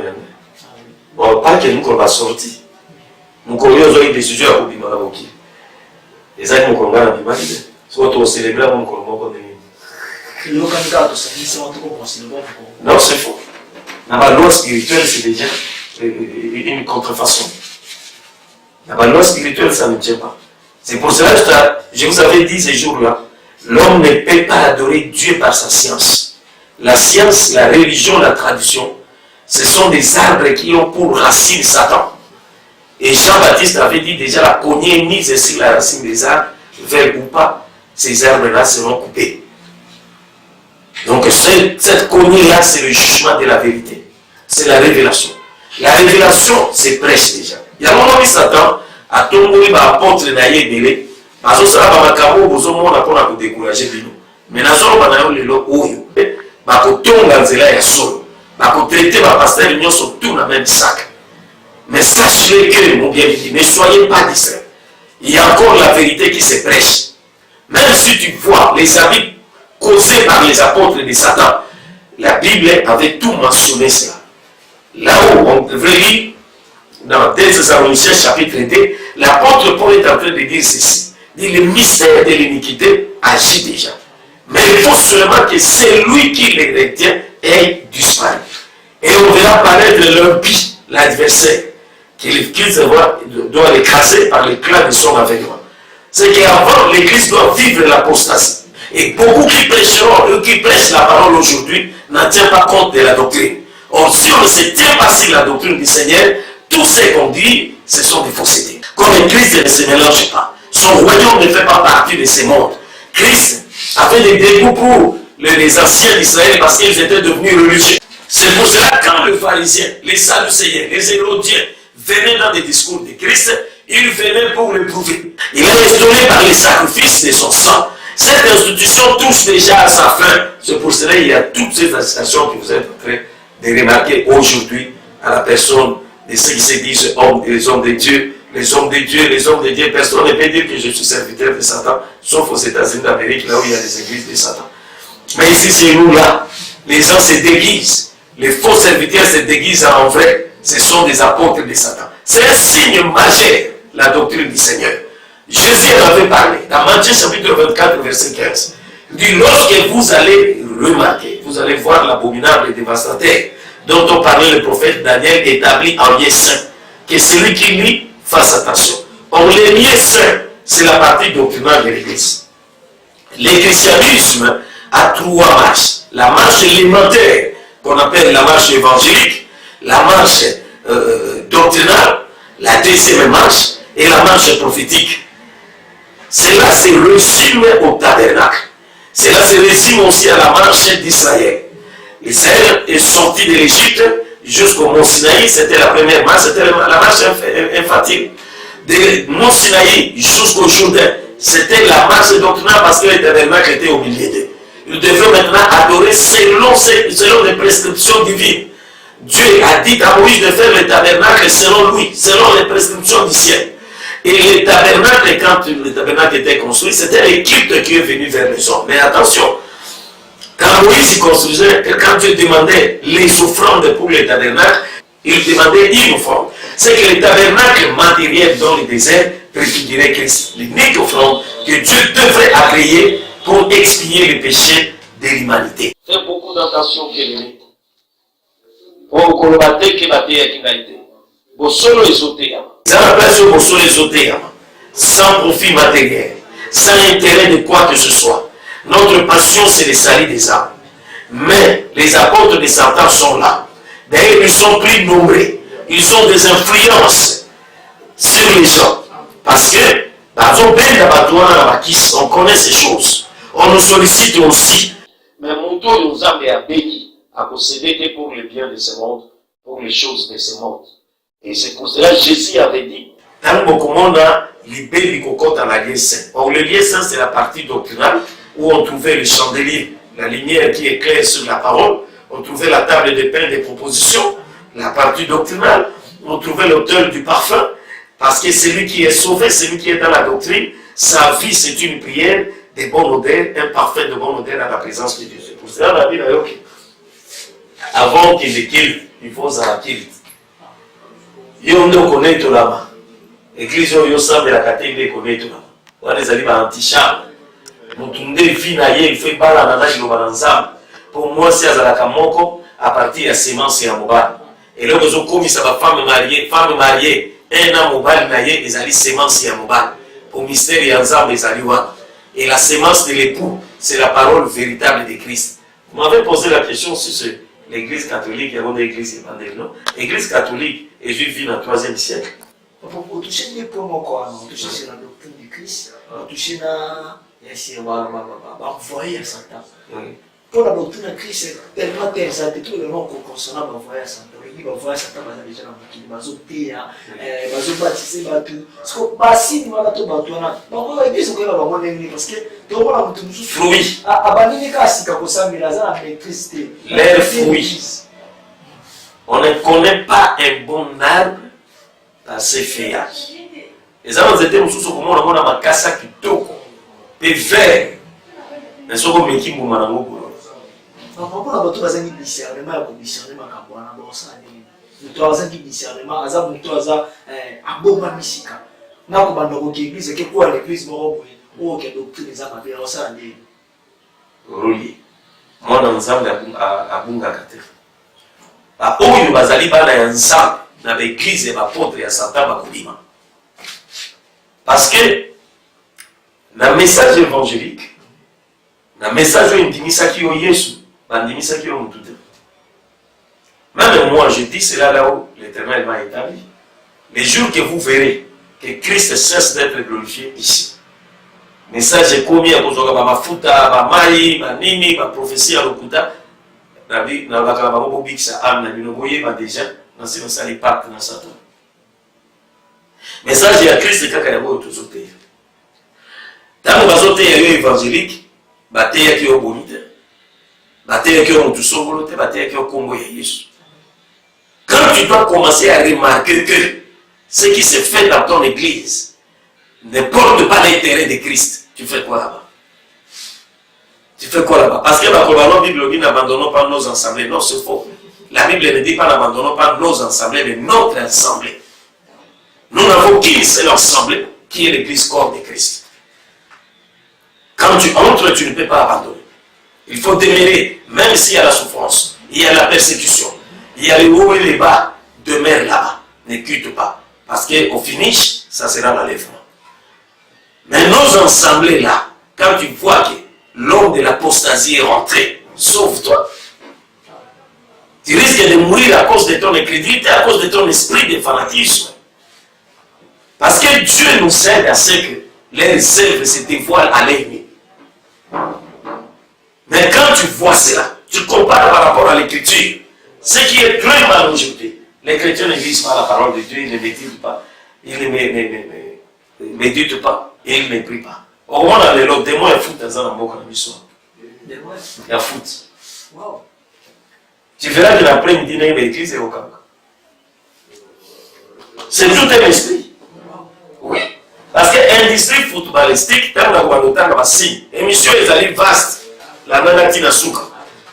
Bon, Pâques, nous va sortir. Mon collègue, ils ont une décision à couper dans la boquille. Et ça, mon collègue, il m'a dit, soit on célèbre mon collègue. Non, c'est faux. Dans la loi spirituelle, c'est déjà une contrefaçon. Dans la loi spirituelle, ça ne tient pas. C'est pour cela que je vous avais dit ces jours-là, l'homme ne peut pas adorer Dieu par sa science. La science, la religion, la tradition, ce sont des arbres qui ont pour racine Satan. Et Jean-Baptiste avait dit déjà, la cognée mise sur la racine des arbres, vert ou pas, ces arbres-là seront coupés. Donc cette cognée-là, c'est le jugement de la vérité. C'est la révélation. La révélation, c'est prêche déjà. Il y a un moment où Satan a tombé par l'apôtre Naïe Bélé. Parce que ça va m'accaber, vous avez pour décourager de nous. Mais nous avons le lot où il y a un sol. Traiter ma pasteur l'union sur tout le même sac. Mais sachez que, mon bien-aimé, ne soyez pas distraits. Il y a encore la vérité qui se prêche. Même si tu vois les habits causés par les apôtres de Satan, la Bible avait tout mentionné cela. Là-haut, on devrait lire dans 2 Thessaloniciens chapitre 2, l'apôtre Paul est en train de dire ceci. Il dit, le mystère de l'iniquité agit déjà. Mais il faut seulement que celui qui les retient ait disparu. Et on verra paraître l'impie, l'adversaire, qu'il doit l'écraser par l'éclat de son avènement. C'est qu'avant, l'Église doit vivre l'apostasie. Et beaucoup qui prêcheront, eux qui prêchent la parole aujourd'hui, n'en tiennent pas compte de la doctrine. Or, si on ne se tient pas sur la doctrine du Seigneur, tout ce qu'on dit, ce sont des faussetés. Comme Christ ne se mélange pas. Son royaume ne fait pas partie de ce monde. Christ avait des dégoûts pour les anciens d'Israël parce qu'ils étaient devenus religieux. C'est pour cela que quand le pharisien, les sadducéens, les hérodiens venaient dans des discours de Christ, ils venaient pour le prouver. Il est instauré par les sacrifices de son sang. Cette institution touche déjà à sa fin. C'est pour cela qu'il y a toutes ces incitations que vous êtes en train de remarquer aujourd'hui à la personne de ceux qui se disent les hommes de Dieu. Les hommes de Dieu, les hommes de Dieu, personne ne peut dire que je suis serviteur de Satan, sauf aux États-Unis d'Amérique, là où il y a des églises de Satan. Mais ici, chez nous, là, les gens se déguisent. Les faux serviteurs se déguisent en vrai. Ce sont des apôtres de Satan. C'est un signe majeur, la doctrine du Seigneur. Jésus en avait parlé, dans Matthieu chapitre 24, verset 15. Il dit, lorsque vous allez remarquer, vous allez voir l'abominable et dévastateur dont on parlait le prophète Daniel établi en lieu saint, que celui qui lit, fasse attention. Or, les lieux saints, c'est la partie doctrinale de l'Église. Le christianisme a trois marches. La marche élémentaire, qu'on appelle la marche évangélique, la marche doctrinale, la deuxième marche, et la marche prophétique. Cela se résume au tabernacle. Cela se résume aussi à la marche d'Israël. Israël est sorti de l'Égypte jusqu'au mont Sinaï, c'était la première marche, c'était la marche infantile. De mont Sinaï jusqu'au Jourdain, c'était la marche doctrinale parce que le tabernacle était au milieu d'eux. Ils devaient maintenant adorer selon les prescriptions divines. Dieu a dit à Moïse de faire le tabernacle selon lui, selon les prescriptions du ciel. Et le tabernacle, quand le tabernacle était construit, c'était l'Égypte qui est venu vers les hommes. Mais attention, quand Moïse construisait, quand Dieu demandait les offrandes pour le tabernacle, il demandait une offrande. C'est que le tabernacle matériel dans le désert préfigurait Christ. L'unique offrande que Dieu devrait agréer pour expier les péchés de l'humanité. Fais beaucoup d'attention que l'ennemi. Pour colobater que la terre qui n'a été. Vous solo ésoté. Ça rappelle ce que solo ésoté. Sans profit matériel. Sans intérêt de quoi que ce soit. Notre passion, c'est le salut des âmes. Mais les apôtres de Satan sont là. D'ailleurs, ils sont plus nombreux. Ils ont des influences sur les gens. Parce que, on connaît ces choses. On nous sollicite aussi. Mais mon tour nous a béni à posséder pour le bien de ce monde, pour les choses de ce monde. Et c'est pour cela que Jésus avait dit, dans le monde, or, le lieu saint, c'est la partie doctrinale où on trouvait le chandelier, la lumière qui éclaire sur la parole. On trouvait la table de pain des propositions, la partie doctrinale. On trouvait l'auteur du parfum. Parce que celui qui est sauvé, celui qui est dans la doctrine, sa vie c'est une prière de bonne odeur, un parfum de bonne odeur à la présence de Dieu. C'est pour cela qu'on a dit d'ailleurs avant qu'il ait kilt, il faut un kilt. Yo ne connaît tout là-bas. L'église yo semble la catégorie connaît tout là-bas. On les a dit anti-charme. Mutunde finaye il fait bala na nani lo bananzam. Pour moi c'est azalaka moko à partir de semence ya mobile. Et là vous commis ça va femme mariée. Un an mobile naye ezali semence ya mobile. Pour mystère ya nzambe ezali wa. Et la semence de l'époux, c'est la parole véritable de Christ. Vous m'avez posé la question sur l'église catholique, il y a une église évangélique, non? L'église catholique est vivue dans le 3e siècle. Pour toucher les points, on touche sur la doctrine du Christ, on touche na envoyer à Satan. Pour la doctrine du Christ, c'est tellement intéressant que tout le monde concernant envoyer à Satan. Il va envoyer à Satan, il déjà dans le bazoté, bazobaptiser bateau. Parce que basine voilà tout bateau là. Donc l'église on va avoir l'église parce que tout le monde a tout fruit. Abandonner kasi kakosa milaza la électricité. Les fruits. On ne connaît pas un bon arbre dans ses feuillages. Les arbres étaient mususu kumona mona makasa kitoko. Pe vert. Mais soko meki mbuma na ngoko. Mpona bato bazangi discernement ya kodiscerne makambo wana bosala nini moto azangi discernement aza moto aza aboma misika na kobanda koki église ke kwa l'église moko boye oyo ke doctrine eza mabe osala nini roli mwana nzambe abungaka te baoyo bazali bana ya nzambe na baeglise ya bapotre ya Satan bakobima parce que na message évangélique na message oyo endimisaki yo Yesu. Même moi, je dis cela là où l'Éternel m'a établi. Les jours que vous verrez que Christ cesse d'être glorifié ici. Message est commis à cause de ma futa, ma maï, ma nini, ma prophétie à l'okuta. Na la babo bixa am na binoboye ba déjà na se sali part na Satan. Message à Christ kaka ya bo tuzote. Tango bazote ya évangélique, bate ya ki obonite. Quand tu dois commencer à remarquer que ce qui se fait dans ton église ne porte pas l'intérêt de Christ, tu fais quoi là-bas? Tu fais quoi là-bas? Parce que la Bible dit n'abandonnons pas nos assemblées. Non, c'est faux. La Bible ne dit pas n'abandonnons pas nos assemblées, mais notre assemblée. Nous n'avons qu'une seule assemblée qui est l'église corps de Christ. Quand tu entres, tu ne peux pas abandonner. Il faut demeurer, même s'il y a la souffrance, il y a la persécution, il y a les hauts et les bas, demeure là-bas. Ne quitte pas. Parce qu'au finish, ça sera l'enlèvement. Mais nos assemblées là, quand tu vois que l'homme de l'apostasie est rentré, sauve-toi. Tu risques de mourir à cause de ton incrédulité, à cause de ton esprit de fanatisme. Parce que Dieu nous aide à ce que les œuvres se dévoilent à l'ennemi. Mais quand tu vois cela, tu compares par rapport à l'écriture, ce qui est très mal aujourd'hui. Les chrétiens ne lisent pas la parole de Dieu, ils ne méditent pas, ils ne méditent pas, et ils ne prient pas. Au moins, dans les démons, il y a foot dans un amour comme il soit. Il y a foot. Wow. Tu verras que l'après-midi, il y a une église et au camp. C'est tout un esprit. Oui. Parce qu'industrie footballistique, tant que la émission est allée vaste. La nanati na suka.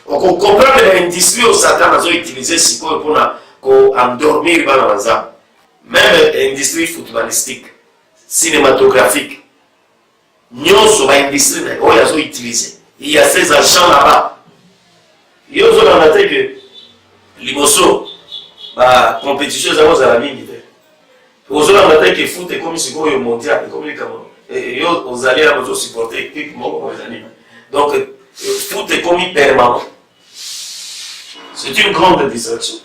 On comprend que l'industrie au Satan a utilisé ce pour endormir bana banza. Même l'industrie footballistique, cinématographique, nyonso ba industrie na oyo azo utilisé. Il y a ces agents là-bas. Il y a aussi dans que liboso ba compétition za za la mingi te. Ozona na que foot est comme si oyo mondial comme les Cameroun. Et yo aux alliés à supporter équipe moko aux amis. Donc foot est commis permanent. C'est une grande distraction.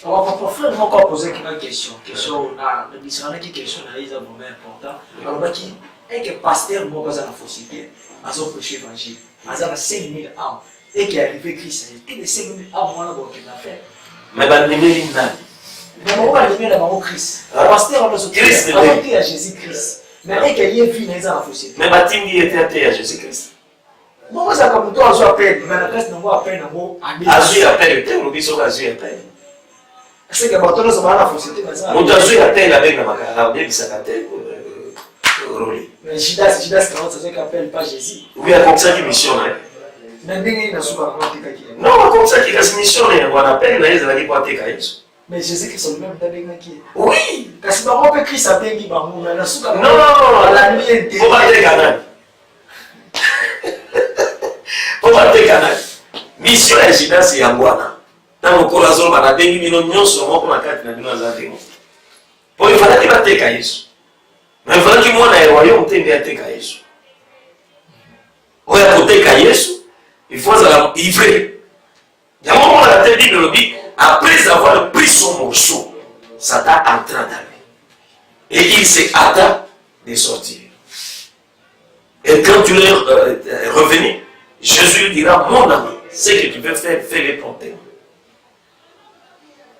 Alors, papa, frère, moi, quand poser une question, la question est vraiment importante. Alors, qui est que pasteur, moi, dans la société, à son prêcher l'évangile, à 5000 âmes, et qui est arrivé Christ, tous les 5000 âmes, moi, on a fait. Mais il y a mais on va devenir le Christ. Le pasteur, on a sauté à Jésus-Christ. Mais il y a une vie dans la société. Mais Batingi était athée à Jésus-Christ. Moi, ça comme toi, je appelle, mais la reste, on va appeler un mot. Azui appelle le terme, nous sommes Azui appelle. C'est que maintenant, nous sommes dans la société. Nous Azui appelle avec la macaroni, bien que ça appelle. Mais Judas, c'est qu'on appelle pas Jésus. Oui, comme ça qui missionne. Non, comme ça qui missionne, on appelle, on appelle. Mais Jésus-Christ est le même dans qui. Oui. Parce que on peut Christ a béni par nous, mais la soupe non, la nuit intérieure. On va te canal. On va te canal. Mission ya Judas c'est Yangwana. Dans mon corazon, on a béni bino nyonso mo pour la carte na bino za démon. Pour il fallait que te ka Yesu. Mais il fallait que moi na royaume te bien te ka Yesu. Oya côté ka Yesu, il faut ça ivrer. Il y a un moment la tête Bible dit après avoir pris son morceau, Satan entra dans lui. Et il s'est hâta de sortir. Et quand tu es revenu, Jésus lui dira, mon ami, ce que tu veux faire, fais-le pour témoin.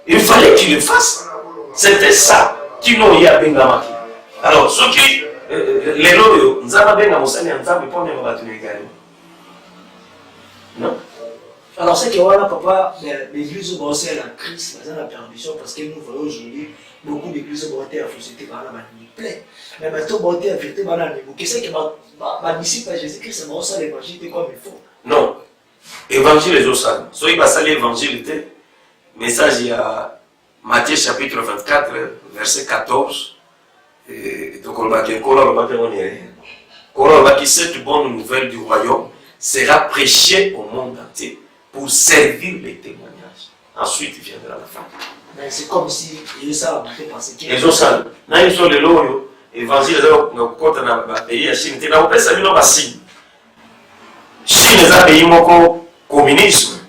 Il fallait qu'il le fasse. C'était ça qui n'ont eu à Bengamaki. Alors, ceux qui, les loyaux, nous avons bien à non? Alors, c'est que voilà, papa, l'église au Brésil, la crise, la permission, parce que nous voyons aujourd'hui beaucoup d'églises au Brésil, la société, manipulée. Mais maintenant, au Brésil, la vérité, qu'est-ce que ma disciple à Jésus-Christ, c'est ça l'évangile comme il faut. Non. Évangile est au salon. Soit il va saler l'évangile, message il y a Matthieu chapitre 24, verset 14. Donc, on va dire, cette bonne nouvelle du royaume sera prêchée au monde entier pour servir les témoignages. Ensuite, il viendra la fin. Mais c'est comme si ils savent parce que. Ils ont ça. Ils sont les lois. Évangile, quand on a pays à Chine, on a appelé ça un signe. Chine est un pays communisme.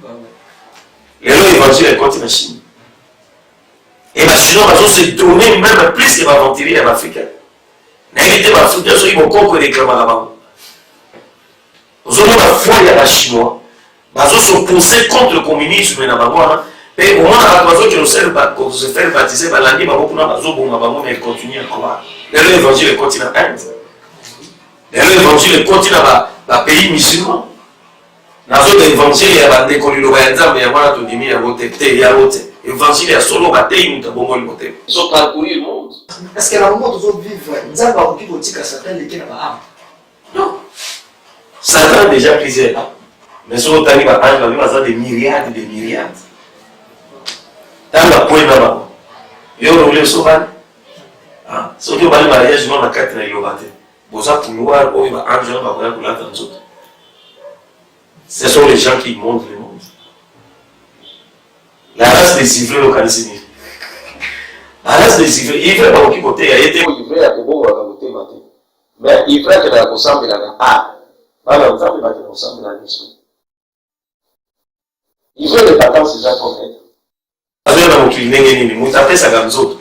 Les lois évangile continuent en Chine. Et la Chine va se donner même plus que l'aventurier à l'Afrique. N'invitez pas l'Afrique, ils vont comprendre les réclament là-bas. Nous avons la foi à la chinois. Nous allons s'opposer contre le communisme. Et au moins, nous allons se faire baptiser. Nous allons continuer à croire. L'évangile continue en Inde. L'évangile continue dans les pays musulmans. Nous avons l'évangile, il y a des colonialisants, mais il y a des il y a des l'évangile est solo bataille, nous avons le côté. Ils ont parcouru le monde. Est-ce que la moment où nous vivons, nous avons dit que Satan est qui non. Satan a déjà plusieurs âmes. Mais si on arrive à ange, on a des myriades de myriades. Dans la pointe là-bas, il y a un sauvage. Si on a un mariage, on a 4 ans, il y a un bâtiment. Pour ça, pour nous, on a un ange, on a un ange. Ce sont les gens qui montrent le monde. La race des sifflets localisée. La race des sifflets, il fait pas au côté, il a été livré à Kobo ou à Kamoté matin. Mais il fait que la conscience de la ah, voilà, vous avez pas de conscience de la mission. Il veut les vacances déjà pour être.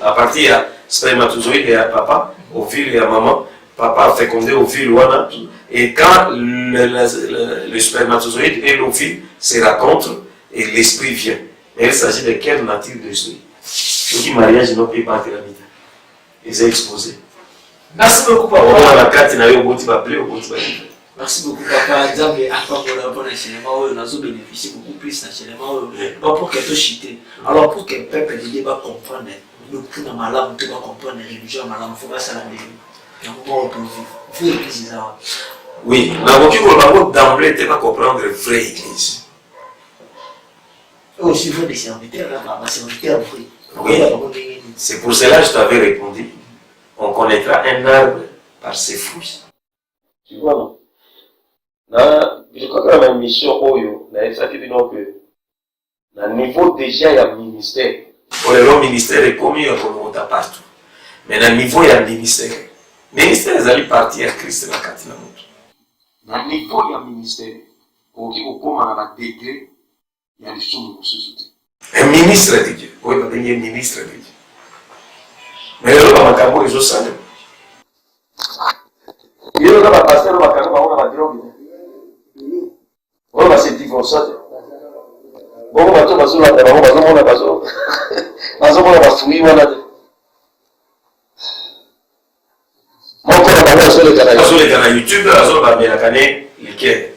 À partir de spermatozoïde et à papa, au fil et à maman, papa a fécondé au fil wana. Et quand le spermatozoïde et l'ovules se rencontrent, et l'esprit vient. Et il s'agit de quelle nature d'esprit? Ceux qui mariage n'ont pas battre la vie. Ils sont exposés. Merci beaucoup, papa. On a la carte, il y a eu au bout de la Merci beaucoup, papa. Exemple, à part pour le bon enseignement, nous avons bénéficié beaucoup plus d'enseignement. Pas pour que tu chites. Alors, pour que le peuple de débat comprenne, nous pouvons malade, tu vas comprendre les religions malades, il faut pas s'alarmer. Il y a un moment où on peut vivre. Il faut l'église. Oui, nous avons d'emblée, tu vas comprendre la vraie église. Aussi, il faut des serviteurs, là, serviteurs vrai. Oui, c'est pour cela que je t'avais répondu. On connaîtra un arbre par ses fruits. Tu vois, non? Je crois que la mission, le niveau déjà, il y a un ministère. Pour le ministère est commis partout. Mais dans le niveau, il y a un ministère. Le ministère, ils allaient partir à Christ la carte. Dans le niveau, il y a un ministère. Pour qui vous commencez à degré, Un ministre de Dieu. Oui, il y a un ministre de Dieu. Mais là, on va avoir les autres salles. Il y a un pasteur qui va avoir la drogue. On va se divorcer. Bon, on va tout passer là, on va tout passer. On va fouiller, on va sur YouTube, on va mettre la canne, lequel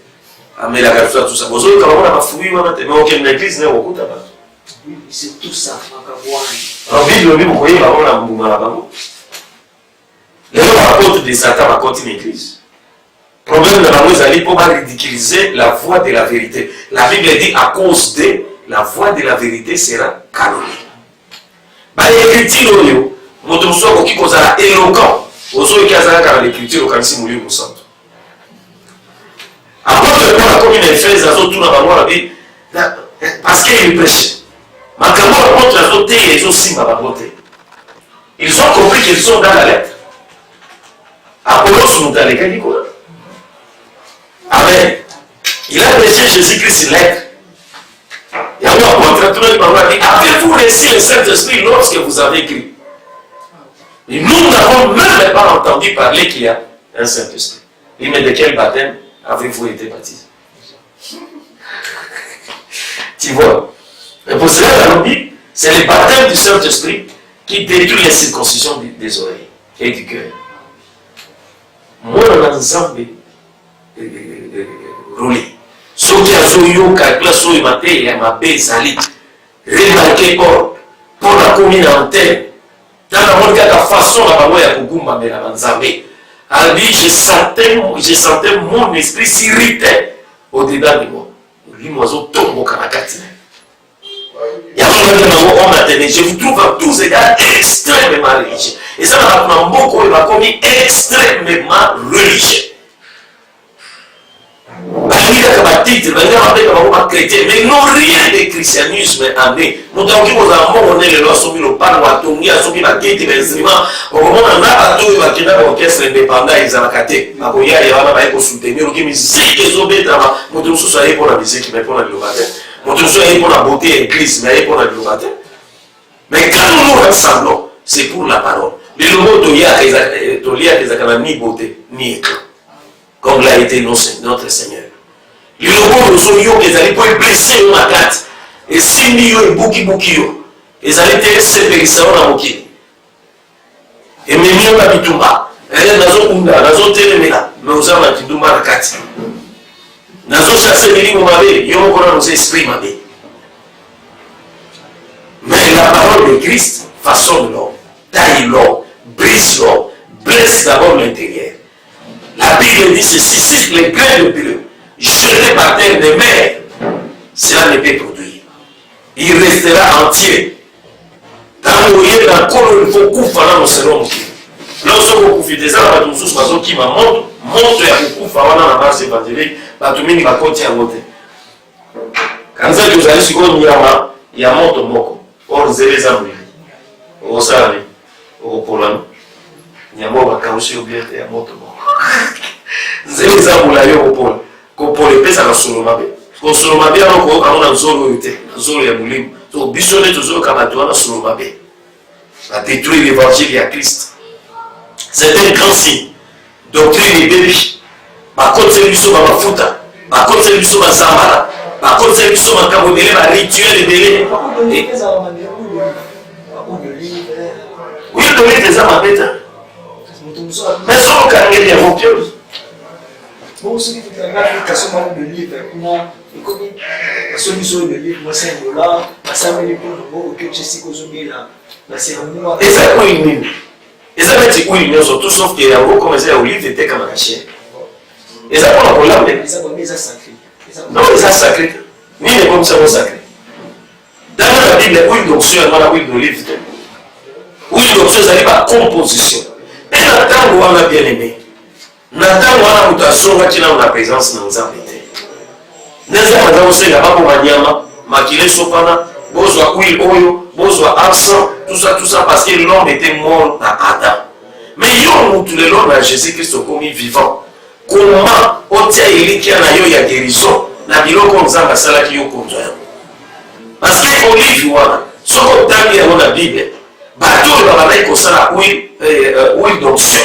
amener la garçon, tout ça. Vous avez quand même fouillé, mais aucune église n'est au bout de là. C'est tout ça, en Bible, vous voyez, on a un mouvement là-bas. Les gens racontent de Satan racontent une église. Le problème de la mouise, il faut pas ridiculiser la voix de la vérité. La Bible dit à cause de la voix de la vérité sera canonique. Bah, l'écriture, votre soir, qui cause la éloquent, aux autres qui ont l'écriture, quand ils mourent, nous sommes. Après, le point, comme une Éphèse, la zone, tout dans la vie, parce qu'il prêche. Mais quand on montre la zone, ils ont aussi ma beauté. Ils ont compris qu'ils sont dans la lettre. Apollos nous a les quoi. Amen. Il a prêché Jésus-Christ une lettre. Il y a eu un contrat, tout le monde a dit, avez-vous reçu le Saint-Esprit lorsque vous avez écrit? Et nous n'avons même pas entendu parler qu'il y a un Saint-Esprit. Il dit, mais de quel baptême avez-vous été baptisé? Tu vois? Et pour cela, dans la Bible, c'est le baptême du Saint-Esprit qui détruit les circoncisions des oreilles et du cœur. Moi, dans l'ensemble, roulé. Ce qui a joué au calcul, sur le matin, il y a ma baie salée. Remarquez, pour la commune antenne, dans la monde, la façon, la parole, il y a beaucoup de gens. Alors, je sentais mon esprit s'irriter au-dedans de moi. L'imoiseau tombe au canacati. Je vous trouve à tous égards extrêmement religieux. Et ça m'a beaucoup commis extrêmement religieux. Mais ils n'ont rien de christianisme amené. Nous avons dit qu'on est le lois sur le parc, on a soumis la guette, les instruments. Au moment où on a tout, on a créé un orchestre indépendant, ils ont caté. Il y a un soutenir, qui me dit que Zobé, nous devons soigner pour la musique, mais pour la globalité. Nous devons soigner pour la beauté église, mais pour la globalité. Mais quand nous nous rassemblons, c'est pour la parole. Mais le mot Tolia, ils n'ont ni beauté, ni éclat. Comme l'a été notre Seigneur. Le mot de Zoyo, ils allaient pour blesser au magat. Et si nous et Bouki, ils allaient te séparer ça dans le Moki. Et même nous, on a mis tout bas. Et nous avons téléméla. Mais nous avons dit tout bas à 4. Nous avons chassé les lignes au mabé. Nous avons nos esprits mabé. Mais la parole de Christ façonne l'homme, taille l'homme, brise l'homme, blesse d'abord l'intérieur. La Bible dit ceci, si les grains de bleu jetés par terre de mer, cela ne peut produire. Il restera entier. Dans le lieu d'un corps, il faut couper dans le sérum. Lorsque vous coupez des arbres, vous avez besoin qui montre à beaucoup dans la marche évangélique, tout le monde va continuer à voter. Quand vous allez sur le Miyama, il y a un montre moko. Or, vous avez des amis. Au Sahara, au Poland, il y a un mot qui a aussi oublié, il y a un montre moko. Vous avez des amis au Poland. Pour les pays, ça va sur le mabé. Pour sur le mabé, on a un zolo, un zolo et moulim. Donc, bisonner toujours comme à toi, sur le mabé. À détruire l'évangile à Christ. C'est un grand signe. Doctrine et bébé. Par contre, c'est lui sur ma futa. Par contre, c'est lui sur ma zamara. Par contre, c'est lui sur ma cabodélé, ma rituel et délai. Oui, le livre des âmes à bêta. Mais ça, on a gagné des vampires. Bon, ce qui est le livre, celui sur le livre, moi c'est un dollar, ça me dit pour que je sais que là, c'est un mois. Et ça, oui, et ça veut dire oui, nous sommes tous sauf qu'il y a un commencé à livre était comme un chien. Et ça, on a pour l'âme. Mais ça sacré. Non, mais ça sacré. Ni les pommes sont sacrés. Dans la Bible, oui, donc sur la oui, nos livres. Oui, donc sur la composition. Et Nathan, on a bien aimé. Nathan, on a mutation qui a la présence dans les embêtés. Neza mazao la babo manyama, makile sopana, bozwa huile oyo, bozwa arsan, tout ça parce que l'homme était mort à Adam. Mais yo tous les l'homme à Jésus-Christ commis vivant. Comment on tient il qui a na yo ya guérison, na biloko nzamba sala ki yo konzo. parce que olive wana soko otangi yango na bible bato oyo babandaki kosala huile d'onction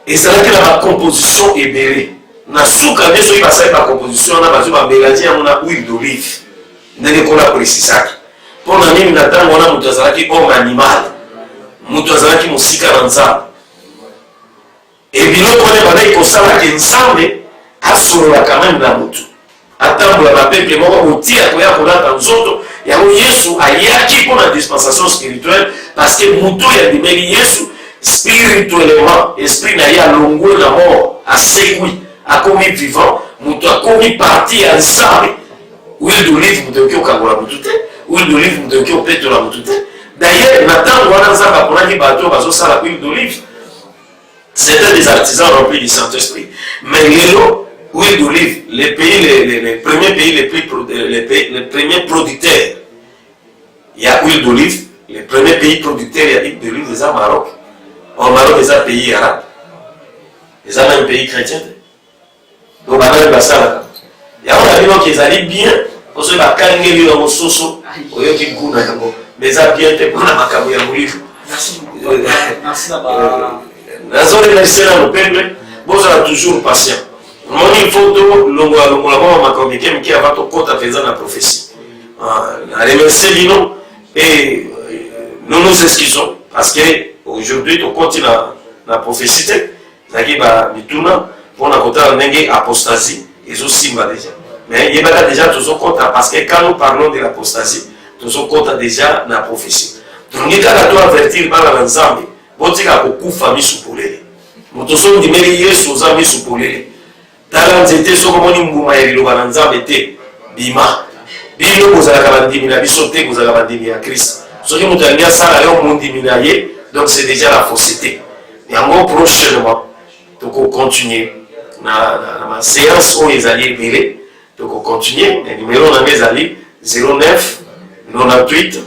ezalaki na bacomposition ebele na suka nde soki basali bacomposition wana bazwi bamélange yango na huile d'olive ndenge kola kolisisaki mpo na nini na ntango wana moto azalaki homme animal moto azalaki mosika na nzambe ebiloko wana ebandaki kosalaki nzambe asololaka meme na motu atambola bapeple moko motia koya kolata nzoto yango yesu ayaki mpo na dispensation spirituelle parce que moto yandimeli yesu spirituellement esprit na ye alongwe na mort asekwi akomi vivant moto akomi parti ya nzambe huile d'olive moto oki okangola motu te huile d'olive moto oki opetola motu te d'ailleurs na ntango wana nzambe aponaki bato bazosala huile d'olive c'était des artisans remplis du Saint-Esprit mais lelo huile d'olive les premiers pays les premiers producteurs il y a huile d'olive les premiers pays producteurs il y a huile d'olive des Maroc au Maroc des pays arabes les même pays chrétiens donc banani basalaka yango na bino ezali bien oso bakangeli yango soso oyoki kuna yango mais eza bien te mpona makambo ya molimo nazoremercie na mopembe bozala toujours patient moni foto longola mwa makambo mike ava tokota mpenza na prophétie na remercie bino et nous nous excusons parce que aujourd'hui tokoti na prophétie te ezalaki bamituna mpona kotala ndenge apostasie ezosimba déjà mais yebaka déjà tozokota parce que quand nous parlons de l'apostasie tozokota déjà na prophétie tolingi kaka to avertir bana na nzambe botika kokufa misu polele moto so ndimeli yesu oza misu polele tala nzete soko moni mbuma ya liloba na nzambe te bima bino kozalaka bandimi na biso te kozalaka bandimi ya Christ soki moto alingi asala yo mondimi na ye donc c'est déjà la fausseté yango prochainement tokocontinue na ma séance oyo ezali ebele tokocontinue na numéro nanga ezali 09 98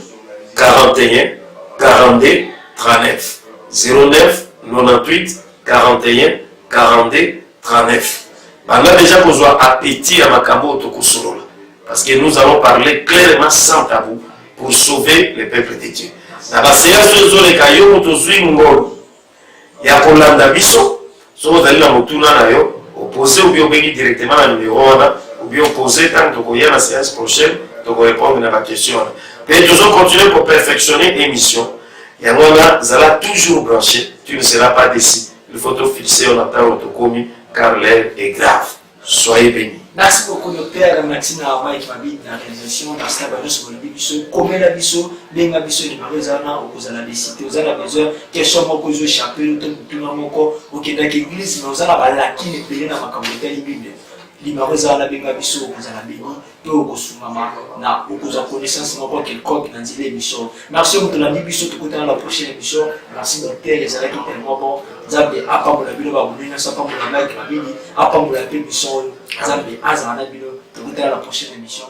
41 42 39 09 98 41 42 39 banda déjà kozwa appétit ya makambo oyo tokosolola parce que nous allons parler clairement sans tabou pour sauver le peuple de Dieu na baséance oyo ezoleka yo moto ozwi ngolo ya kolanda biso soki ozali na motuna na yo opose ou bien obengi directement na numéro wana ou bien opose ntango tokoya na séance prochaine tokorépondre na baquestion wana mpe tozocontinue pour perfectionner émission yango wana zala toujours branché tu ne seras pas déçu il faut tofixer on attend tokomi car l'heure est grave soyez bénis. Merci beaucoup docteur, merci na Mike Mabid na réalisation na staba de ce biso komela biso benga biso ni marezana okozala décité ozala besoin question moko zo chapelle to mutuna moko okenda ke église mais ozala balaki ne pele na makambo ya Bible limarezana benga biso okozala beni to okosungama na okoza connaissance moko quelconque na nzela émission. Merci beaucoup la biso tukutana la prochaine émission. Merci docteur ezala ki tellement bon Zambe apambola bino ba bonina sa pambola Mike Mabid apambola pe mission Zambe azana bino tukutana la prochaine émission.